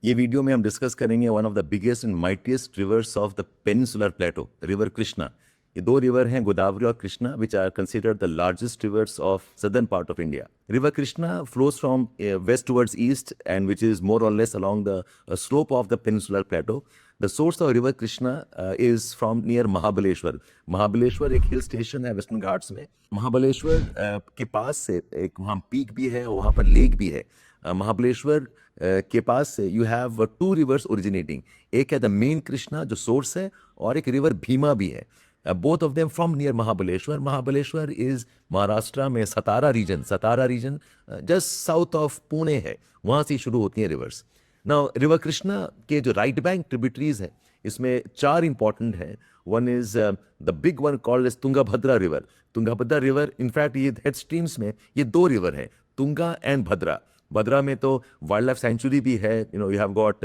ये वीडियो में हम डिस्कस करेंगे one of the biggest and mightiest rivers of the peninsular plateau, river Krishna. ये दो रिवर हैं, गोदावरी और Krishna, which are considered the largest rivers of southern part of India. River Krishna flows from west towards east, and which is more or less along the slope of the peninsular plateau. The source of river Krishna is from near Mahabaleshwar. Mahabaleshwar एक hill station है western Ghats में। महाबलेश्वर के पास से एक वहाँ peak भी है और वहाँ पर लेक भी है। महाबलेश्वर के पास से you have two rivers originating. एक है द मेन कृष्णा जो सोर्स है, और एक रिवर भीमा भी है। Both of them from near Mahabaleshwar. Mahabaleshwar is Maharashtra में Satara region just south of Pune है, वहाँ से शुरू होती हैं रिवर्स। नाउ रिवर कृष्णा के जो राइट बैंक ट्रिब्यूटरीज हैं, इसमें चार इंपॉर्टेंट हैं। One is the big one called as Tungabhadra river. Tungabhadra river, in fact ये हेड स्ट्रीम्स में ये दो रिवर हैं, तुंगा एंड भद्रा। भद्रा में तो वाइल्ड लाइफ सेंचुरी भी है, you have got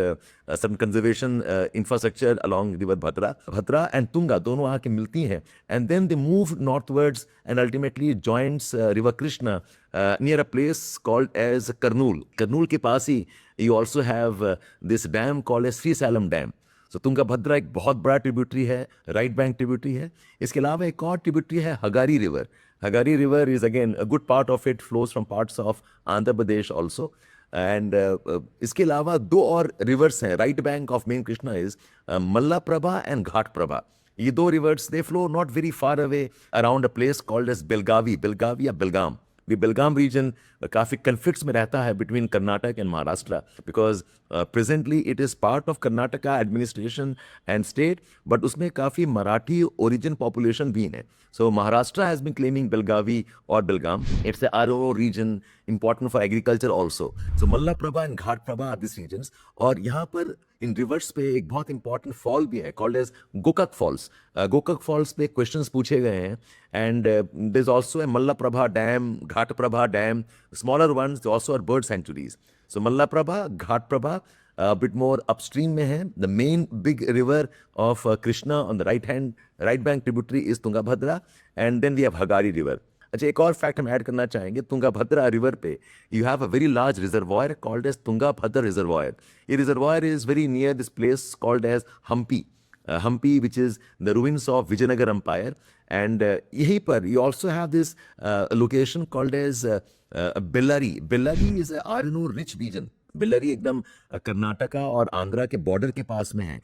some conservation infrastructure along river Bhadra and Tunga दोनों आके मिलती हैं, and then they move northwards and ultimately joints river Krishna near a place called as Kurnool के पास ही you also have this dam called as Srisailam dam. So Tungabhadra एक बहुत बड़ा ट्रिब्यूटरी है, राइट बैंक ट्रिब्यूटरी है। इसके अलावा एक और ट्रिब्यूटरी है Hagari river. Hagari river is again a good part of it flows from parts of Andhra Pradesh also. And इसके अलावा दो और रिवर्स हैं right bank of main Krishna is Malaprabha and Ghataprabha. ये दो rivers they flow not very far away around a place called as Belagavi या बेलगाम। ये बेलगाम reason काफ़ी कन्फ्लिक्ट्स में रहता है between Karnataka and Maharashtra, because presently it is part of Karnataka administration and state, but उसमें काफ़ी मराठी ओरिजिन पॉपुलेशन भी है। So Maharashtra has been claiming Belagavi और Belgaum. It's a agro region, important for agriculture also. So Malaprabha and Ghataprabha are this regions. और यहाँ पर इन reverse पे एक बहुत इंपॉर्टेंट फॉल भी है called as Gokak falls. Gokak falls पे क्वेश्चंस पूछे गए हैं, and there is also a Malaprabha dam, Ghataprabha dam, smaller ones also are bird sanctuaries. So Malaprabha, Ghataprabha bit more upstream में है। The main big river of Krishna on the right bank tributary is Tungabhadra, and then we have Hagari river. अच्छा, एक और fact हम add करना चाहेंगे, Tungabhadra river पे you have a very large reservoir called as Tungabhadra reservoir. ये reservoir is very near this place called as Hampi which is the ruins of Vijayanagar Empire, and यहीं पर you also have this location called as Bellary is a iron ore rich region। बेल्लरी एकदम कर्नाटका और आंध्रा के border के पास में है।